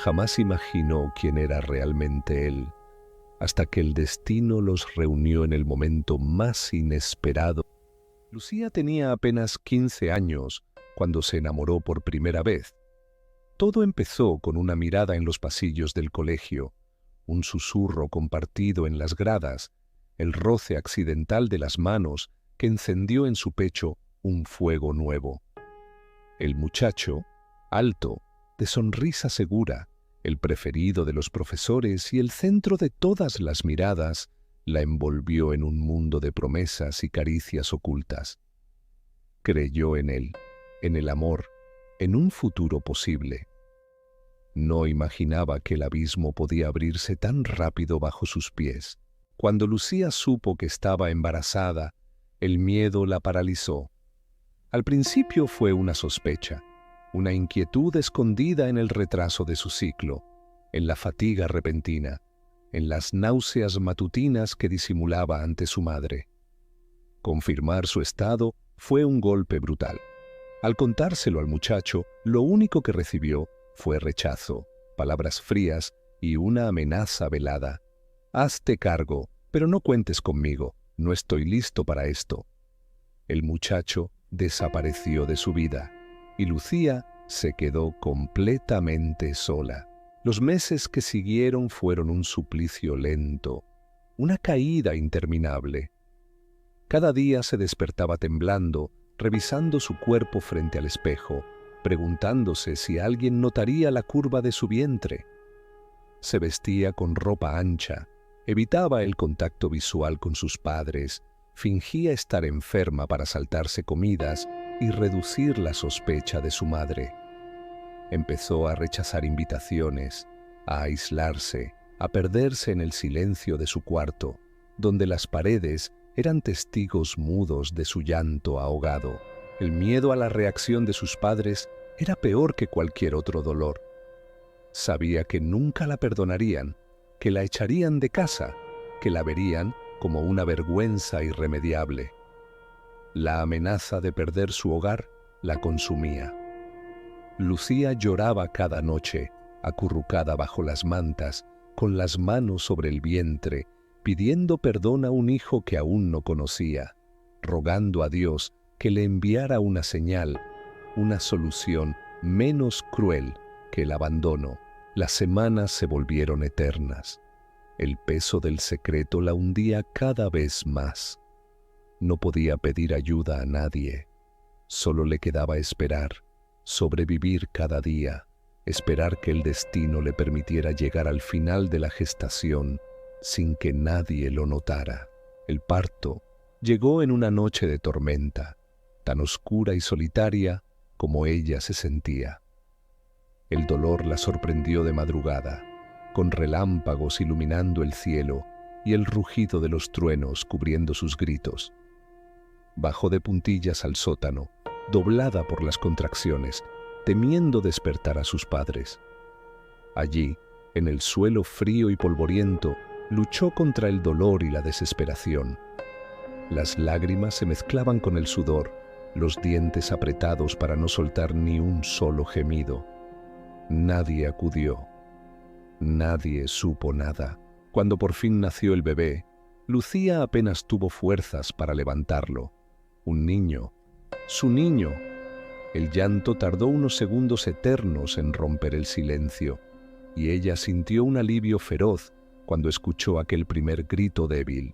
Jamás imaginó quién era realmente él, hasta que el destino los reunió en el momento más inesperado. Lucía tenía apenas 15 años cuando se enamoró por primera vez. Todo empezó con una mirada en los pasillos del colegio, un susurro compartido en las gradas, el roce accidental de las manos que encendió en su pecho un fuego nuevo. El muchacho, alto, de sonrisa segura, el preferido de los profesores y el centro de todas las miradas, la envolvió en un mundo de promesas y caricias ocultas. Creyó en él, en el amor, en un futuro posible. No imaginaba que el abismo podía abrirse tan rápido bajo sus pies. Cuando Lucía supo que estaba embarazada, el miedo la paralizó. Al principio fue una sospecha, una inquietud escondida en el retraso de su ciclo, en la fatiga repentina, en las náuseas matutinas que disimulaba ante su madre. Confirmar su estado fue un golpe brutal. Al contárselo al muchacho, lo único que recibió fue rechazo, palabras frías y una amenaza velada. «Hazte cargo, pero no cuentes conmigo, no estoy listo para esto». El muchacho desapareció de su vida y Lucía se quedó completamente sola. Los meses que siguieron fueron un suplicio lento, una caída interminable. Cada día se despertaba temblando, revisando su cuerpo frente al espejo, preguntándose si alguien notaría la curva de su vientre. Se vestía con ropa ancha, evitaba el contacto visual con sus padres, fingía estar enferma para saltarse comidas y reducir la sospecha de su madre. Empezó a rechazar invitaciones, a aislarse, a perderse en el silencio de su cuarto, donde las paredes eran testigos mudos de su llanto ahogado. El miedo a la reacción de sus padres era peor que cualquier otro dolor. Sabía que nunca la perdonarían, que la echarían de casa, que la verían como una vergüenza irremediable. La amenaza de perder su hogar la consumía. Lucía lloraba cada noche, acurrucada bajo las mantas, con las manos sobre el vientre, pidiendo perdón a un hijo que aún no conocía, rogando a Dios que le enviara una señal, una solución menos cruel que el abandono. Las semanas se volvieron eternas. El peso del secreto la hundía cada vez más. No podía pedir ayuda a nadie. Solo le quedaba esperar, sobrevivir cada día, esperar que el destino le permitiera llegar al final de la gestación sin que nadie lo notara. El parto llegó en una noche de tormenta, tan oscura y solitaria como ella se sentía. El dolor la sorprendió de madrugada, con relámpagos iluminando el cielo y el rugido de los truenos cubriendo sus gritos. Bajó de puntillas al sótano, doblada por las contracciones, temiendo despertar a sus padres. Allí, en el suelo frío y polvoriento, luchó contra el dolor y la desesperación. Las lágrimas se mezclaban con el sudor, los dientes apretados para no soltar ni un solo gemido. Nadie acudió. Nadie supo nada. Cuando por fin nació el bebé, Lucía apenas tuvo fuerzas para levantarlo. Un niño. ¡Su niño! El llanto tardó unos segundos eternos en romper el silencio, y ella sintió un alivio feroz cuando escuchó aquel primer grito débil.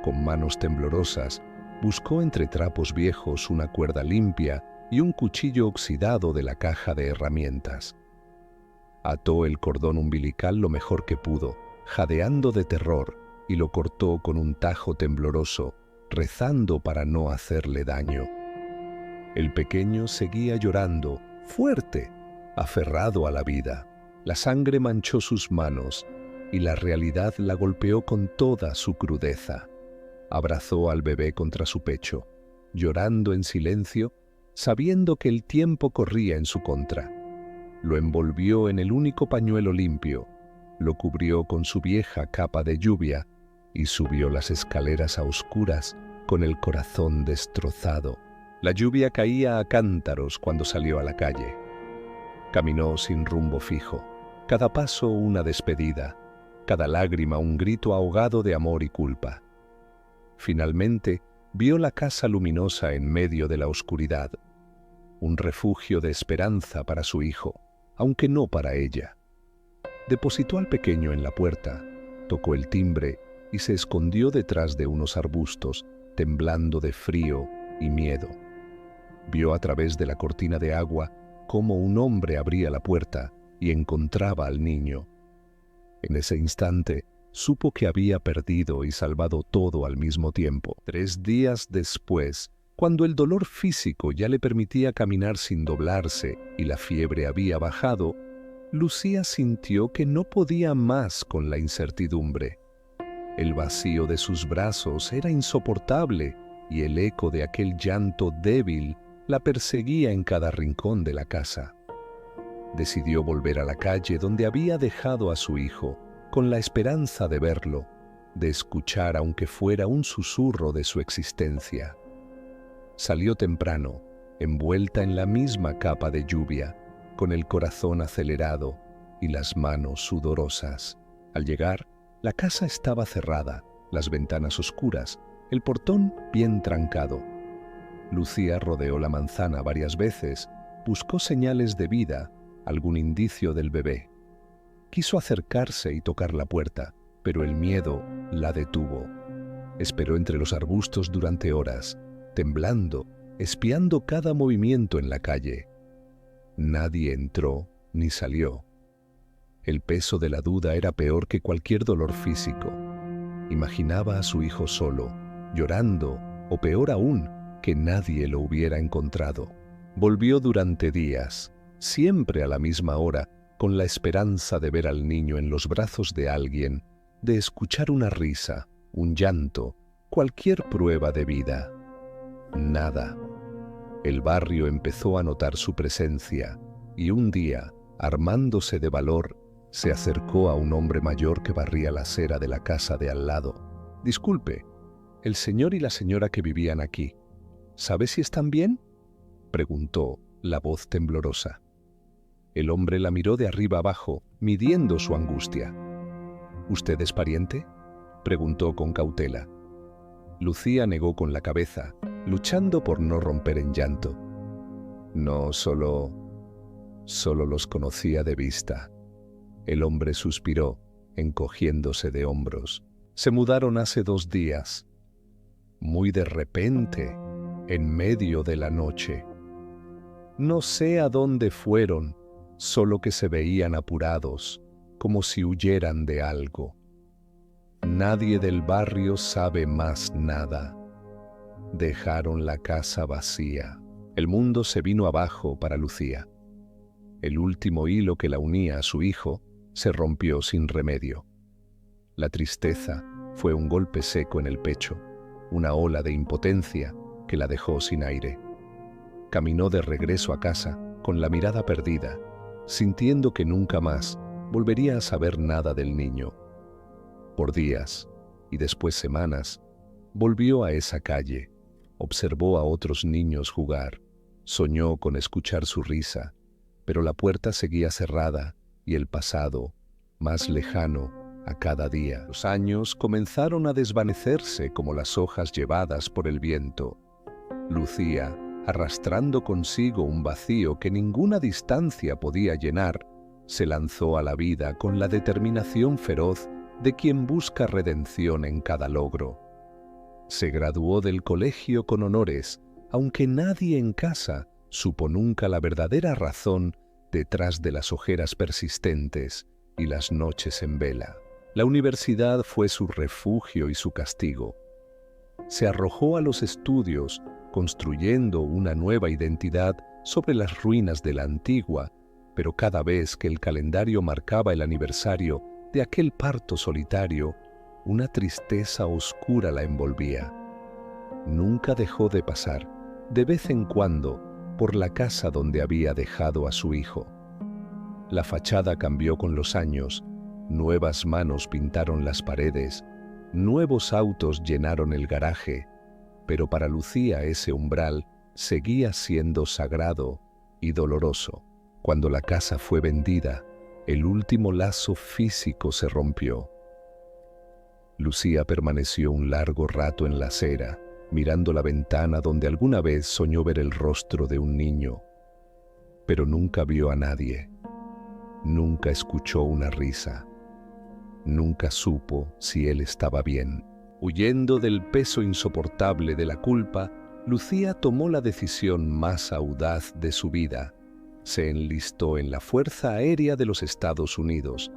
Con manos temblorosas, buscó entre trapos viejos una cuerda limpia y un cuchillo oxidado de la caja de herramientas. Ató el cordón umbilical lo mejor que pudo, jadeando de terror, y lo cortó con un tajo tembloroso, rezando para no hacerle daño. El pequeño seguía llorando, fuerte, aferrado a la vida. La sangre manchó sus manos, y la realidad la golpeó con toda su crudeza. Abrazó al bebé contra su pecho, llorando en silencio, sabiendo que el tiempo corría en su contra. Lo envolvió en el único pañuelo limpio, lo cubrió con su vieja capa de lluvia y subió las escaleras a oscuras con el corazón destrozado. La lluvia caía a cántaros cuando salió a la calle. Caminó sin rumbo fijo, Cada paso una despedida, cada lágrima un grito ahogado de amor y culpa. Finalmente, vio la casa luminosa en medio de la oscuridad, un refugio de esperanza para su hijo, aunque no para ella. Depositó al pequeño en la puerta, tocó el timbre y se escondió detrás de unos arbustos, temblando de frío y miedo. Vio a través de la cortina de agua cómo un hombre abría la puerta y encontraba al niño. En ese instante, supo que había perdido y salvado todo al mismo tiempo. 3 días después, cuando el dolor físico ya le permitía caminar sin doblarse y la fiebre había bajado, Lucía sintió que no podía más con la incertidumbre. El vacío de sus brazos era insoportable y el eco de aquel llanto débil la perseguía en cada rincón de la casa. Decidió volver a la calle donde había dejado a su hijo, con la esperanza de verlo, de escuchar aunque fuera un susurro de su existencia. Salió temprano, envuelta en la misma capa de lluvia, con el corazón acelerado y las manos sudorosas. Al llegar, la casa estaba cerrada, las ventanas oscuras, el portón bien trancado. Lucía rodeó la manzana varias veces, buscó señales de vida, algún indicio del bebé. Quiso acercarse y tocar la puerta, pero el miedo la detuvo. Esperó entre los arbustos durante horas, temblando, espiando cada movimiento en la calle. Nadie entró ni salió. El peso de la duda era peor que cualquier dolor físico. Imaginaba a su hijo solo, llorando, o peor aún, que nadie lo hubiera encontrado. Volvió durante días, siempre a la misma hora, con la esperanza de ver al niño en los brazos de alguien, de escuchar una risa, un llanto, cualquier prueba de vida. Nada. El barrio empezó a notar su presencia, y un día, armándose de valor, se acercó a un hombre mayor que barría la acera de la casa de al lado. «Disculpe, el señor y la señora que vivían aquí, ¿sabe si están bien?», preguntó la voz temblorosa. El hombre la miró de arriba abajo, midiendo su angustia. «¿Usted es pariente?», preguntó con cautela. Lucía negó con la cabeza, luchando por no romper en llanto. «No, solo los conocía de vista». El hombre suspiró, encogiéndose de hombros. «Se mudaron hace 2 días. Muy de repente, en medio de la noche. No sé a dónde fueron, solo que se veían apurados, como si huyeran de algo. Nadie del barrio sabe más nada. Dejaron la casa vacía». El mundo se vino abajo para Lucía. El último hilo que la unía a su hijo se rompió sin remedio. La tristeza fue un golpe seco en el pecho, una ola de impotencia que la dejó sin aire. Caminó de regreso a casa con la mirada perdida, sintiendo que nunca más volvería a saber nada del niño. Por días, y después semanas, volvió a esa calle, observó a otros niños jugar, soñó con escuchar su risa, pero la puerta seguía cerrada y el pasado, más lejano a cada día. Los años comenzaron a desvanecerse como las hojas llevadas por el viento. Lucía, arrastrando consigo un vacío que ninguna distancia podía llenar, se lanzó a la vida con la determinación feroz de quien busca redención en cada logro. Se graduó del colegio con honores, aunque nadie en casa supo nunca la verdadera razón detrás de las ojeras persistentes y las noches en vela. La universidad fue su refugio y su castigo. Se arrojó a los estudios, construyendo una nueva identidad sobre las ruinas de la antigua, pero cada vez que el calendario marcaba el aniversario de aquel parto solitario, una tristeza oscura la envolvía. Nunca dejó de pasar, de vez en cuando, por la casa donde había dejado a su hijo. La fachada cambió con los años, nuevas manos pintaron las paredes, nuevos autos llenaron el garaje, pero para Lucía ese umbral seguía siendo sagrado y doloroso. Cuando la casa fue vendida, El último lazo físico se rompió. Lucía permaneció un largo rato en la acera, mirando la ventana donde alguna vez soñó ver el rostro de un niño, pero nunca vio a nadie, nunca escuchó una risa, nunca supo si él estaba bien. Huyendo del peso insoportable de la culpa, Lucía tomó la decisión más audaz de su vida. Se enlistó en la Fuerza Aérea de los Estados Unidos.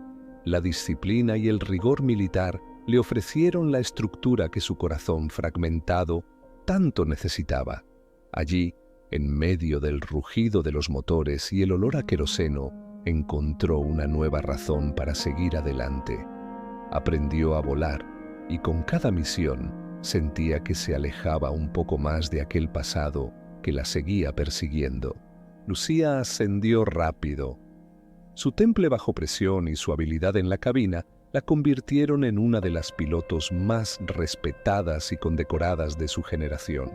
La disciplina y el rigor militar le ofrecieron la estructura que su corazón fragmentado tanto necesitaba. Allí, en medio del rugido de los motores y el olor a queroseno, encontró una nueva razón para seguir adelante. Aprendió a volar y con cada misión sentía que se alejaba un poco más de aquel pasado que la seguía persiguiendo. Lucía ascendió rápido. Su temple bajo presión y su habilidad en la cabina la convirtieron en una de las pilotos más respetadas y condecoradas de su generación.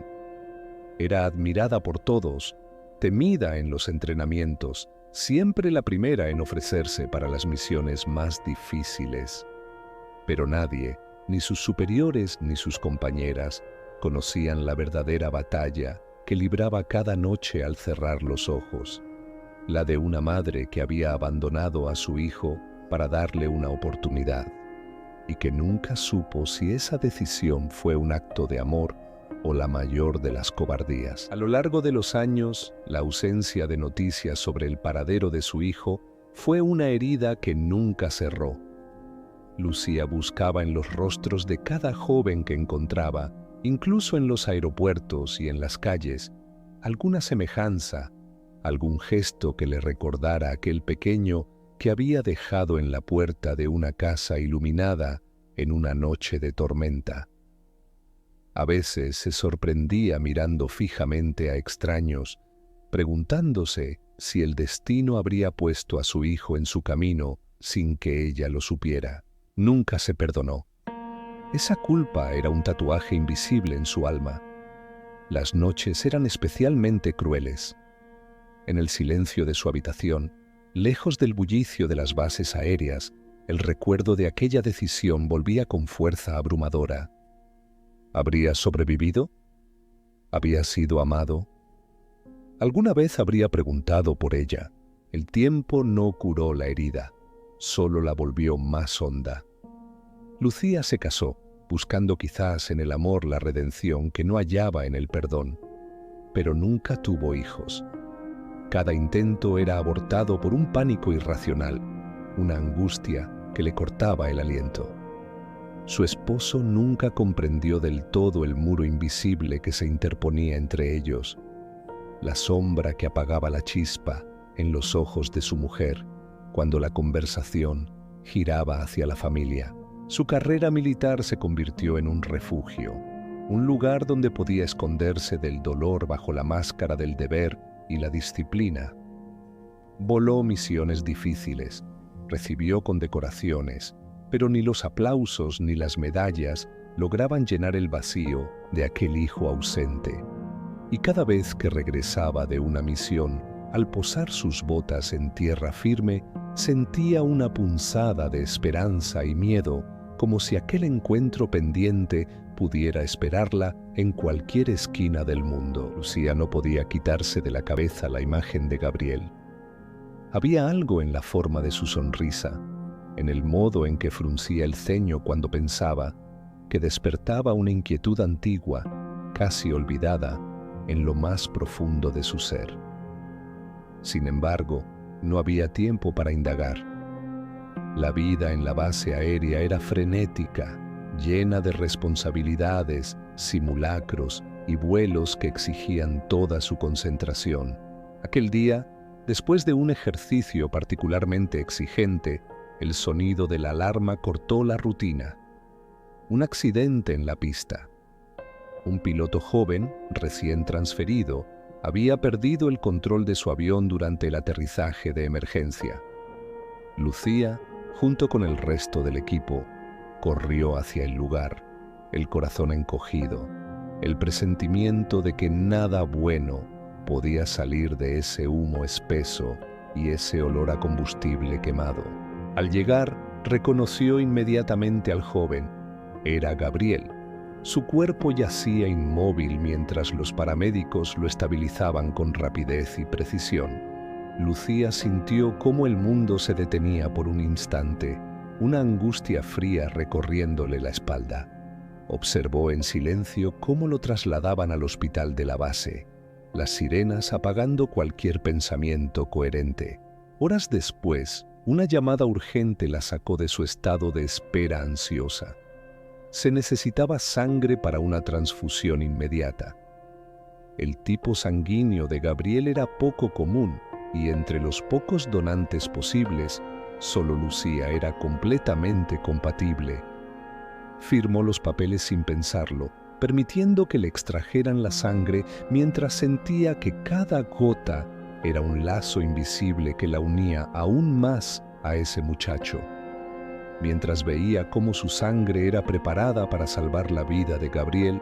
Era admirada por todos, temida en los entrenamientos, siempre la primera en ofrecerse para las misiones más difíciles. Pero nadie, ni sus superiores ni sus compañeras, conocían la verdadera batalla que libraba cada noche al cerrar los ojos, la de una madre que había abandonado a su hijo para darle una oportunidad, y que nunca supo si esa decisión fue un acto de amor o la mayor de las cobardías. A lo largo de los años, la ausencia de noticias sobre el paradero de su hijo fue una herida que nunca cerró. Lucía buscaba en los rostros de cada joven que encontraba, incluso en los aeropuertos y en las calles, alguna semejanza, algún gesto que le recordara a aquel pequeño que había dejado en la puerta de una casa iluminada en una noche de tormenta. A veces se sorprendía mirando fijamente a extraños, preguntándose si el destino habría puesto a su hijo en su camino sin que ella lo supiera. Nunca se perdonó. Esa culpa era un tatuaje invisible en su alma. Las noches eran especialmente crueles. En el silencio de su habitación, lejos del bullicio de las bases aéreas, el recuerdo de aquella decisión volvía con fuerza abrumadora. ¿Habría sobrevivido? ¿Había sido amado? Alguna vez habría preguntado por ella. El tiempo no curó la herida, solo la volvió más honda. Lucía se casó, buscando quizás en el amor la redención que no hallaba en el perdón, pero nunca tuvo hijos. Cada intento era abortado por un pánico irracional, una angustia que le cortaba el aliento. Su esposo nunca comprendió del todo el muro invisible que se interponía entre ellos, la sombra que apagaba la chispa en los ojos de su mujer cuando la conversación giraba hacia la familia. Su carrera militar se convirtió en un refugio, un lugar donde podía esconderse del dolor bajo la máscara del deber y la disciplina. Voló misiones difíciles, recibió condecoraciones, pero ni los aplausos ni las medallas lograban llenar el vacío de aquel hijo ausente. Y cada vez que regresaba de una misión, al posar sus botas en tierra firme, sentía una punzada de esperanza y miedo, como si aquel encuentro pendiente pudiera esperarla en cualquier esquina del mundo. Lucía no podía quitarse de la cabeza la imagen de Gabriel. Había algo en la forma de su sonrisa, en el modo en que fruncía el ceño cuando pensaba, que despertaba una inquietud antigua, casi olvidada, en lo más profundo de su ser. Sin embargo, no había tiempo para indagar. La vida en la base aérea era frenética, llena de responsabilidades, simulacros y vuelos que exigían toda su concentración. Aquel día, después de un ejercicio particularmente exigente, el sonido de la alarma cortó la rutina. Un accidente en la pista. Un piloto joven, recién transferido, había perdido el control de su avión durante el aterrizaje de emergencia. Lucía, junto con el resto del equipo, corrió hacia el lugar, el corazón encogido, el presentimiento de que nada bueno podía salir de ese humo espeso y ese olor a combustible quemado. Al llegar, reconoció inmediatamente al joven. Era Gabriel. Su cuerpo yacía inmóvil mientras los paramédicos lo estabilizaban con rapidez y precisión. Lucía sintió cómo el mundo se detenía por un instante, una angustia fría recorriéndole la espalda. Observó en silencio cómo lo trasladaban al hospital de la base, las sirenas apagando cualquier pensamiento coherente. Horas después, una llamada urgente la sacó de su estado de espera ansiosa. Se necesitaba sangre para una transfusión inmediata. El tipo sanguíneo de Gabriel era poco común y entre los pocos donantes posibles, solo Lucía era completamente compatible. Firmó los papeles sin pensarlo, permitiendo que le extrajeran la sangre mientras sentía que cada gota era un lazo invisible que la unía aún más a ese muchacho. Mientras veía cómo su sangre era preparada para salvar la vida de Gabriel,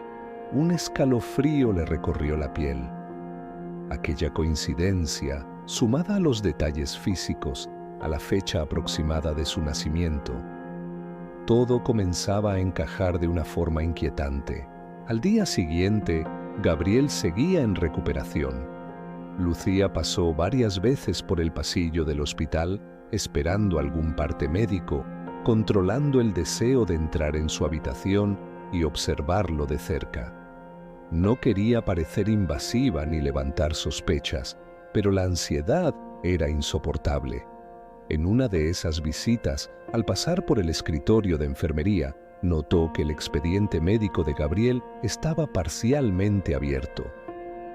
un escalofrío le recorrió la piel. Aquella coincidencia, sumada a los detalles físicos, a la fecha aproximada de su nacimiento, todo comenzaba a encajar de una forma inquietante. Al día siguiente, Gabriel seguía en recuperación. Lucía pasó varias veces por el pasillo del hospital esperando algún parte médico, controlando el deseo de entrar en su habitación y observarlo de cerca. No quería parecer invasiva ni levantar sospechas, pero la ansiedad era insoportable. En una de esas visitas, al pasar por el escritorio de enfermería, notó que el expediente médico de Gabriel estaba parcialmente abierto.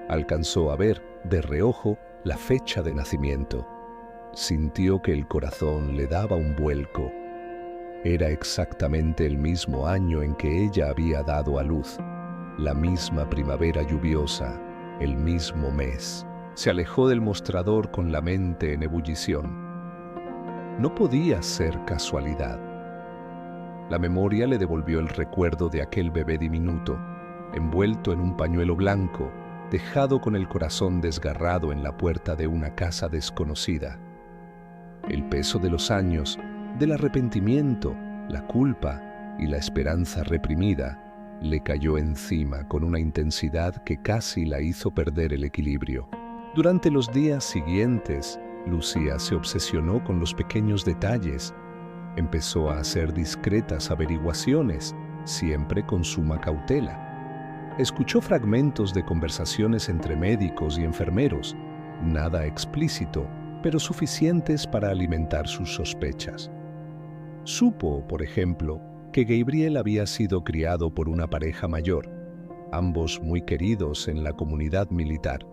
Alcanzó a ver, de reojo, la fecha de nacimiento. Sintió que el corazón le daba un vuelco. Era exactamente el mismo año en que ella había dado a luz, la misma primavera lluviosa, el mismo mes. Se alejó del mostrador con la mente en ebullición. No podía ser casualidad. La memoria le devolvió el recuerdo de aquel bebé diminuto, envuelto en un pañuelo blanco, dejado con el corazón desgarrado en la puerta de una casa desconocida. El peso de los años, del arrepentimiento, la culpa y la esperanza reprimida le cayó encima con una intensidad que casi la hizo perder el equilibrio. Durante los días siguientes, Lucía se obsesionó con los pequeños detalles. Empezó a hacer discretas averiguaciones, siempre con suma cautela. Escuchó fragmentos de conversaciones entre médicos y enfermeros, nada explícito, pero suficientes para alimentar sus sospechas. Supo, por ejemplo, que Gabriel había sido criado por una pareja mayor, ambos muy queridos en la comunidad militar,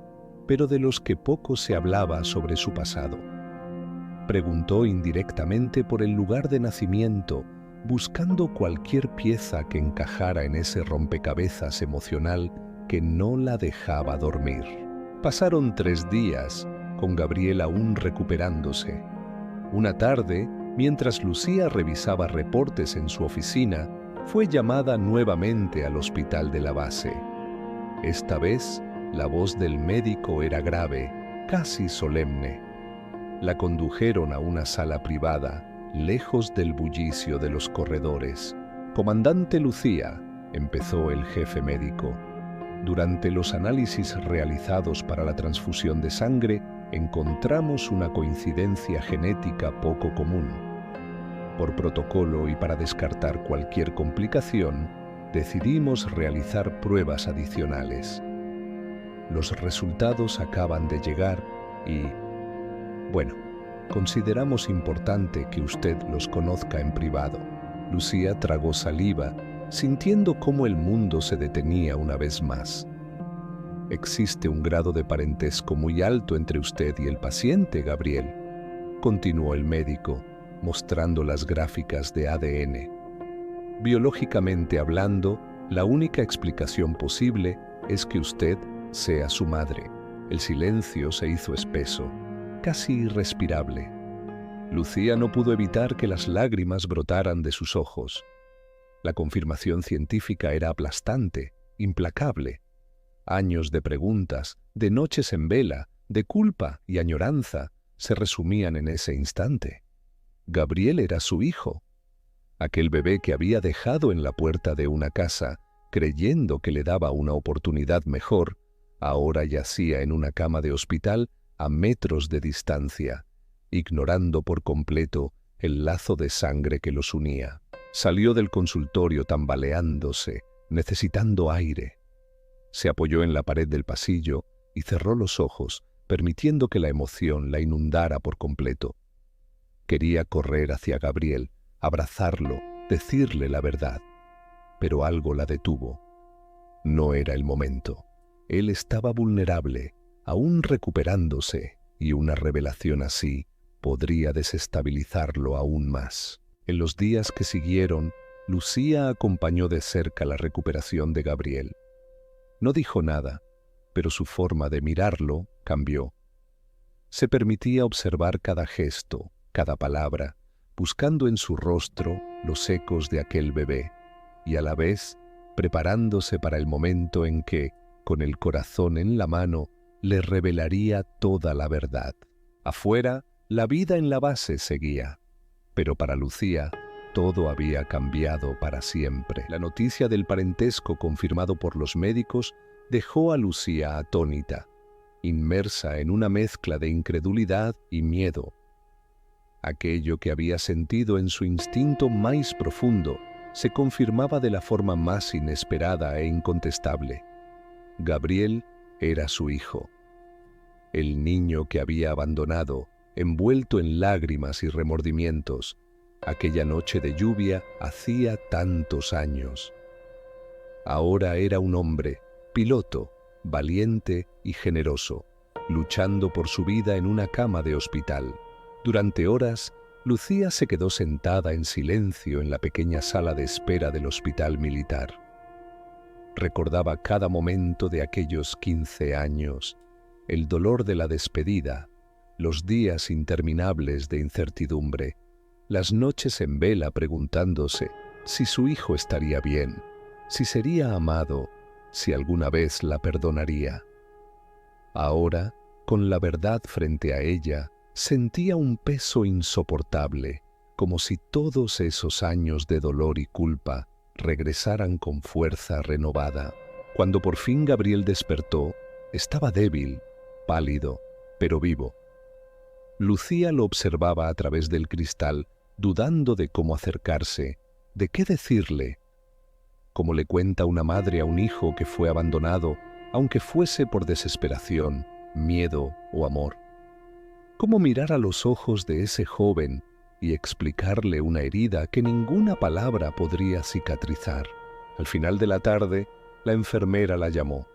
pero de los que poco se hablaba sobre su pasado. Preguntó indirectamente por el lugar de nacimiento, buscando cualquier pieza que encajara en ese rompecabezas emocional que no la dejaba dormir. Pasaron 3 días, con Gabriel aún recuperándose. Una tarde, mientras Lucía revisaba reportes en su oficina, fue llamada nuevamente al hospital de la base. Esta vez, la voz del médico era grave, casi solemne. La condujeron a una sala privada, lejos del bullicio de los corredores. «Comandante Lucía», empezó el jefe médico. «Durante los análisis realizados para la transfusión de sangre, encontramos una coincidencia genética poco común. Por protocolo y para descartar cualquier complicación, decidimos realizar pruebas adicionales. Los resultados acaban de llegar y, bueno, consideramos importante que usted los conozca en privado». Lucía tragó saliva, sintiendo cómo el mundo se detenía una vez más. «Existe un grado de parentesco muy alto entre usted y el paciente, Gabriel», continuó el médico, mostrando las gráficas de ADN. «Biológicamente hablando, la única explicación posible es que usted sea su madre». El silencio se hizo espeso, casi irrespirable. Lucía no pudo evitar que las lágrimas brotaran de sus ojos. La confirmación científica era aplastante, implacable. Años de preguntas, de noches en vela, de culpa y añoranza, se resumían en ese instante. Gabriel era su hijo, aquel bebé que había dejado en la puerta de una casa, creyendo que le daba una oportunidad mejor, ahora yacía en una cama de hospital a metros de distancia, ignorando por completo el lazo de sangre que los unía. Salió del consultorio tambaleándose, necesitando aire. Se apoyó en la pared del pasillo y cerró los ojos, permitiendo que la emoción la inundara por completo. Quería correr hacia Gabriel, abrazarlo, decirle la verdad, pero algo la detuvo. No era el momento. Él estaba vulnerable, aún recuperándose, y una revelación así podría desestabilizarlo aún más. En los días que siguieron, Lucía acompañó de cerca la recuperación de Gabriel. No dijo nada, pero su forma de mirarlo cambió. Se permitía observar cada gesto, cada palabra, buscando en su rostro los ecos de aquel bebé, y a la vez preparándose para el momento en que, con el corazón en la mano, le revelaría toda la verdad. Afuera, la vida en la base seguía, pero para Lucía todo había cambiado para siempre. La noticia del parentesco confirmado por los médicos dejó a Lucía atónita, inmersa en una mezcla de incredulidad y miedo. Aquello que había sentido en su instinto más profundo se confirmaba de la forma más inesperada e incontestable. Gabriel era su hijo. El niño que había abandonado, envuelto en lágrimas y remordimientos, aquella noche de lluvia hacía tantos años. Ahora era un hombre, piloto, valiente y generoso, luchando por su vida en una cama de hospital. Durante horas, Lucía se quedó sentada en silencio en la pequeña sala de espera del hospital militar. Recordaba cada momento de aquellos 15 años, el dolor de la despedida, los días interminables de incertidumbre, las noches en vela preguntándose si su hijo estaría bien, si sería amado, si alguna vez la perdonaría. Ahora, con la verdad frente a ella, sentía un peso insoportable, como si todos esos años de dolor y culpa regresaran con fuerza renovada. Cuando por fin Gabriel despertó, estaba débil, pálido, pero vivo. Lucía lo observaba a través del cristal, dudando de cómo acercarse, de qué decirle. Como le cuenta una madre a un hijo que fue abandonado, aunque fuese por desesperación, miedo o amor. Cómo mirar a los ojos de ese joven y explicarle una herida que ninguna palabra podría cicatrizar. Al final de la tarde, la enfermera la llamó.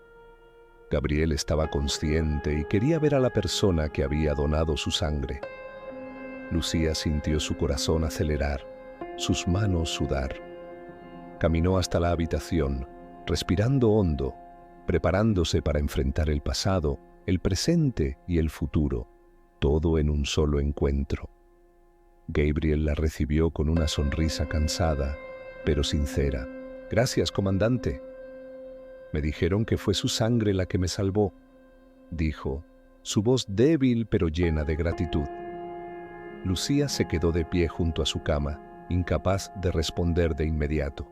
Gabriel estaba consciente y quería ver a la persona que había donado su sangre. Lucía sintió su corazón acelerar, sus manos sudar. Caminó hasta la habitación, respirando hondo, preparándose para enfrentar el pasado, el presente y el futuro, todo en un solo encuentro. Gabriel la recibió con una sonrisa cansada, pero sincera. «Gracias, comandante. Me dijeron que fue su sangre la que me salvó», dijo, su voz débil pero llena de gratitud. Lucía se quedó de pie junto a su cama, incapaz de responder de inmediato.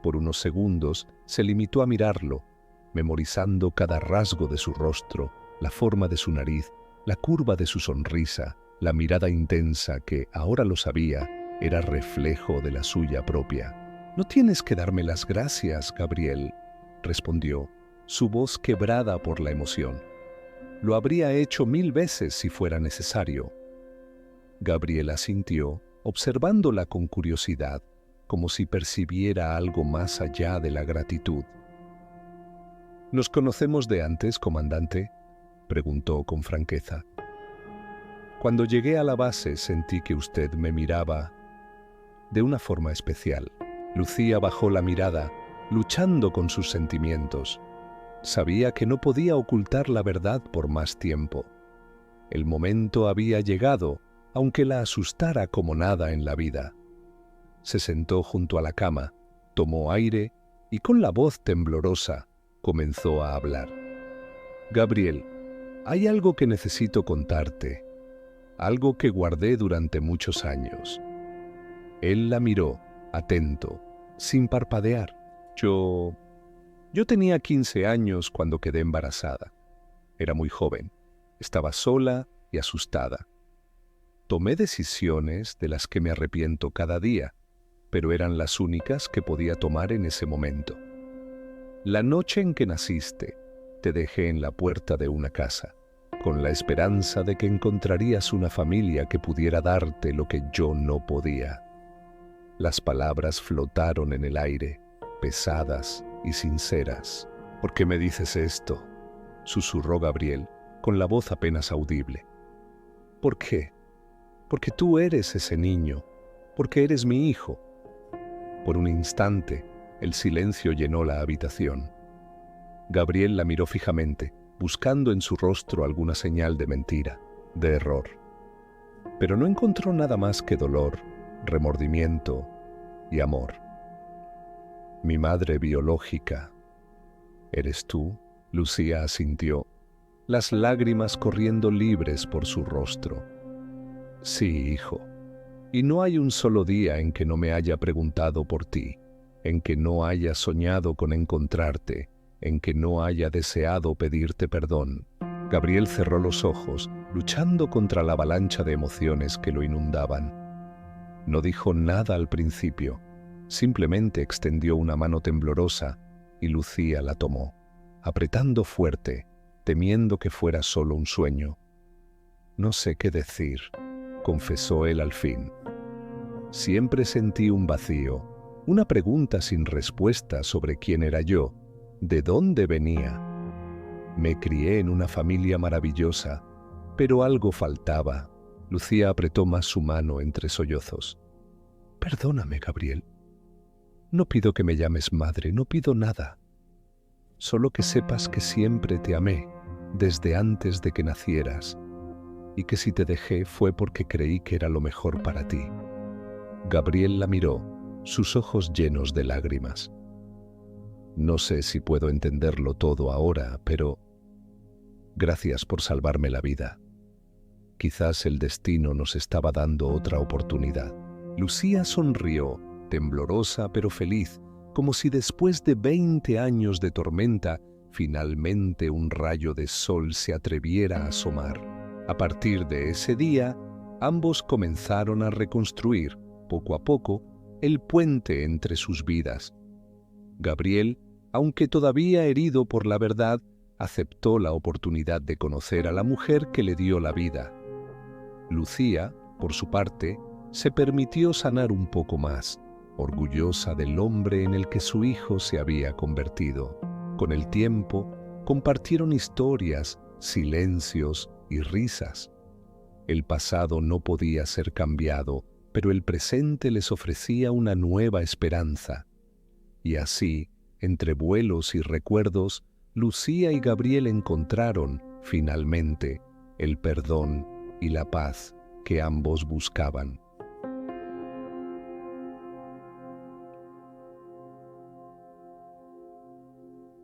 Por unos segundos se limitó a mirarlo, memorizando cada rasgo de su rostro, la forma de su nariz, la curva de su sonrisa, la mirada intensa que, ahora lo sabía, era reflejo de la suya propia. «No tienes que darme las gracias, Gabriel», respondió, su voz quebrada por la emoción. «Lo habría hecho 1000 veces si fuera necesario». Gabriel asintió, observándola con curiosidad, como si percibiera algo más allá de la gratitud. «¿Nos conocemos de antes, comandante?», preguntó con franqueza. «Cuando llegué a la base sentí que usted me miraba de una forma especial». Lucía bajó la mirada, luchando con sus sentimientos. Sabía que no podía ocultar la verdad por más tiempo. El momento había llegado, aunque la asustara como nada en la vida. Se sentó junto a la cama, tomó aire y con la voz temblorosa comenzó a hablar. «Gabriel, hay algo que necesito contarte. algo que guardé durante muchos años. Él la miró, atento, sin parpadear. Yo tenía 15 años cuando quedé embarazada. Era muy joven, estaba sola y asustada. Tomé decisiones de las que me arrepiento cada día, pero eran las únicas que podía tomar en ese momento. La noche en que naciste, te dejé en la puerta de una casa, con la esperanza de que encontrarías una familia que pudiera darte lo que yo no podía. Las palabras flotaron en el aire, pesadas y sinceras. ¿Por qué me dices esto?, susurró Gabriel, con la voz apenas audible. ¿Por qué? Porque tú eres ese niño, porque eres mi hijo. Por un instante, el silencio llenó la habitación. Gabriel la miró fijamente, buscando en su rostro alguna señal de mentira, de error. Pero no encontró nada más que dolor, remordimiento y amor. Mi madre biológica, ¿eres tú? Lucía asintió, las lágrimas corriendo libres por su rostro. Sí, hijo. Y no hay un solo día en que no me haya preguntado por ti, en que no haya soñado con encontrarte, en que no haya deseado pedirte perdón. Gabriel cerró los ojos, luchando contra la avalancha de emociones que lo inundaban. No dijo nada al principio, simplemente extendió una mano temblorosa y Lucía la tomó, apretando fuerte, temiendo que fuera solo un sueño. No sé qué decir, confesó él al fin. Siempre sentí un vacío, una pregunta sin respuesta sobre quién era yo, de dónde venía. Me crié en una familia maravillosa, pero algo faltaba. Lucía apretó más su mano entre sollozos. Perdóname, Gabriel. No pido que me llames madre, no pido nada. Solo que sepas que siempre te amé, desde antes de que nacieras, y que si te dejé fue porque creí que era lo mejor para ti. Gabriel la miró, sus ojos llenos de lágrimas. No sé si puedo entenderlo todo ahora, pero gracias por salvarme la vida. Quizás el destino nos estaba dando otra oportunidad. Lucía sonrió, temblorosa pero feliz, como si después de 20 años de tormenta, finalmente un rayo de sol se atreviera a asomar. A partir de ese día, ambos comenzaron a reconstruir, poco a poco, el puente entre sus vidas. Gabriel, aunque todavía herido por la verdad, aceptó la oportunidad de conocer a la mujer que le dio la vida. Lucía, por su parte, se permitió sanar un poco más, orgullosa del hombre en el que su hijo se había convertido. Con el tiempo, compartieron historias, silencios y risas. El pasado no podía ser cambiado, pero el presente les ofrecía una nueva esperanza. Y así, entre vuelos y recuerdos, Lucía y Gabriel encontraron, finalmente, el perdón y la paz que ambos buscaban.